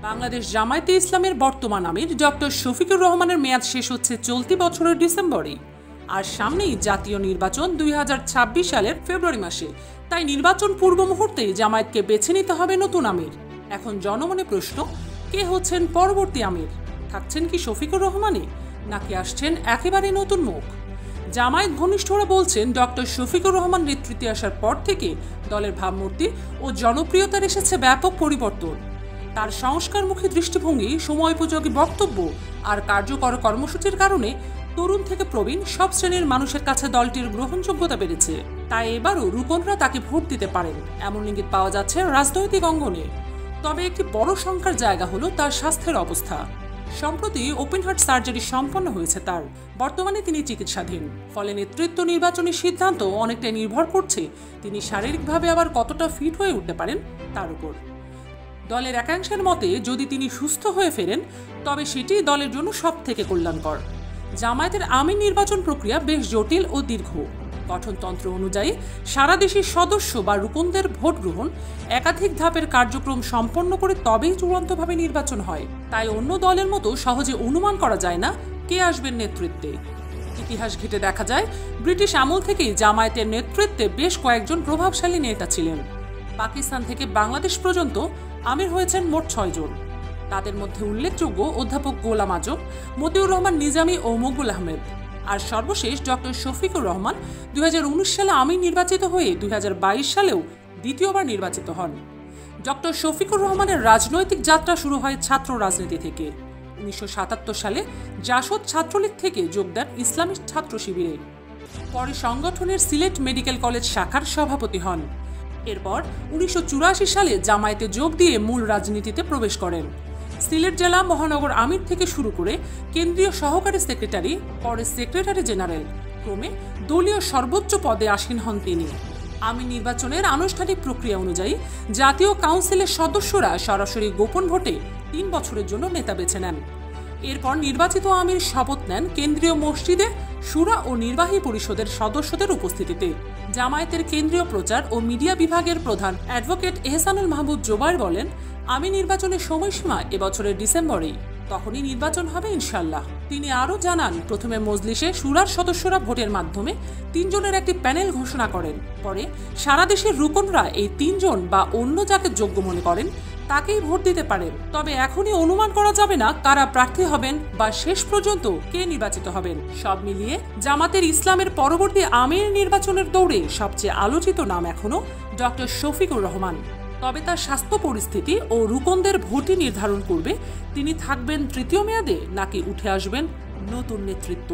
বাংলাদেশ জামায়াতে ইসলামের বর্তমান আমির ডক্টর শফিকুর রহমানের মেয়াদ শেষ হচ্ছে চলতি বছরের ডিসেম্বরে। আর সামনেই জাতীয় নির্বাচন 2026 সালের ফেব্রুয়ারি মাসে। তাই নির্বাচন পূর্ব মুহূর্তে জামায়াতকে বেছে নিতে হবে নতুন আমির। এখন জনমনে প্রশ্ন, কে হচ্ছেন পরবর্তী আমির? থাকছেন কি শফিকুর রহমানই, নাকি আসছেন একেবারে নতুন মুখ? জামায়াত ঘনিষ্ঠরা বলছেন, ডক্টর শফিকুর রহমান নেতৃত্বে আসার পর থেকে দলের ভাবমূর্তি ও জনপ্রিয়তার এসেছে ব্যাপক পরিবর্তন। তার সংস্কারমুখী দৃষ্টিভঙ্গি, সময়োপযোগী বক্তব্য আর কার্যকর কর্মসূচির কারণে তরুণ থেকে প্রবীণ সব শ্রেণীর মানুষের কাছে দলটির গ্রহণযোগ্যতা বেড়েছে। তাই এবারও রূপনরা তাকে ভোট দিতে পারেন এমন ইঙ্গিত পাওয়া যাচ্ছে রাজনৈতিক অঙ্গনে। তবে একটি বড় সংখ্যার জায়গা হলো তার স্বাস্থ্যের অবস্থা। সম্প্রতি ওপেন হার্ট সার্জারি সম্পন্ন হয়েছে তার। বর্তমানে তিনি চিকিৎসাধীন। ফলে নেতৃত্ব নির্বাচনী সিদ্ধান্ত অনেকটাই নির্ভর করছে তিনি শারীরিকভাবে আবার কতটা ফিট হয়ে উঠতে পারেন তার উপর। দলের একাংশের মতে, যদি তিনি সুস্থ হয়ে ফেরেন তবে সেটি দলের জন্য সব থেকে কল্যাণকর। জামায়াতের আমির নির্বাচন প্রক্রিয়া বেশ জটিল ও দীর্ঘ। গঠনতন্ত্র অনুযায়ী সারা দেশের সদস্য বা রুকনদের ভোট গ্রহণ একাধিক ধাপের কার্যক্রম সম্পন্ন করে তবেই চূড়ান্তভাবে নির্বাচন হয়। তাই অন্য দলের মতো সহজে অনুমান করা যায় না কে আসবেন নেতৃত্বে। ইতিহাস ঘেঁটে দেখা যায়, ব্রিটিশ আমল থেকেই জামায়াতের নেতৃত্বে বেশ কয়েকজন প্রভাবশালী নেতা ছিলেন। পাকিস্তান থেকে বাংলাদেশ পর্যন্ত আমির হয়েছেন মোট 6 জন। তাদের মধ্যে উল্লেখযোগ্য অধ্যাপক গোলাম আজম, মতিউর রহমান নিজামী ও মকবুল আহমেদ। আর সর্বশেষ ডক্টর শফিকুর রহমান 2019 সালে আমির নির্বাচিত হয়ে 2022 সালেও দ্বিতীয়বার নির্বাচিত হন। ডক্টর শফিকুর রহমানের রাজনৈতিক যাত্রা শুরু হয় ছাত্র রাজনীতি থেকে। 1977 সালে জাসদ ছাত্রলীগ থেকে যোগ দেন ইসলামী ছাত্র শিবিরে। পরে সংগঠনের সিলেট মেডিকেল কলেজ শাখার সভাপতি হন। এরপর 1984 সালে জামায়াতে যোগ দিয়ে মূল রাজনীতিতে প্রবেশ করেন। সিলেট জেলা মহানগর আমির থেকে শুরু করে কেন্দ্রীয় সহকারী সেক্রেটারি, পরে সেক্রেটারি জেনারেল, ক্রমে দলীয় সর্বোচ্চ পদে আসীন হন তিনি। আমির নির্বাচনের আনুষ্ঠানিক প্রক্রিয়া অনুযায়ী জাতীয় কাউন্সিলের সদস্যরা সরাসরি গোপন ভোটে 3 বছরের জন্য নেতা বেছে নেন। এরপর নির্বাচিত আমির শপথ নেন কেন্দ্রীয় মসজিদে শুরা ও নির্বাহী পরিষদের সদস্যদের উপস্থিতিতে। জামায়াতের কেন্দ্রীয় প্রচার ও মিডিয়া বিভাগের প্রধান অ্যাডভোকেট এহসানুল মাহমুদ জোবায়ের বলেন, আমির নির্বাচনের সময়সীমা এবছরের ডিসেম্বরেই, তখনই নির্বাচন হবে ইনশাল্লাহ। তিনি আরও জানান, প্রথমে মজলিসে শুরার সদস্যরা ভোটের মাধ্যমে 3 জনের একটি প্যানেল ঘোষণা করেন। পরে সারা দেশের রুকনরা এই 3 জন বা অন্য যাকে যোগ্য মনে করেন তাকেই ভোট দিতে পারেন। তবে এখনই অনুমান করা যাবে না কারা প্রার্থী হবেন বা শেষ পর্যন্ত কে নির্বাচিত হবেন। সব মিলিয়ে জামাতের ইসলামের পরবর্তী আমির নির্বাচনের দৌড়ে সবচেয়ে আলোচিত নাম এখনো ডক্টর শফিকুর রহমান। তবে তার স্বাস্থ্য পরিস্থিতি ও রুকনদের ভোটই নির্ধারণ করবে তিনি থাকবেন তৃতীয় মেয়াদে নাকি উঠে আসবেন নতুন নেতৃত্ব।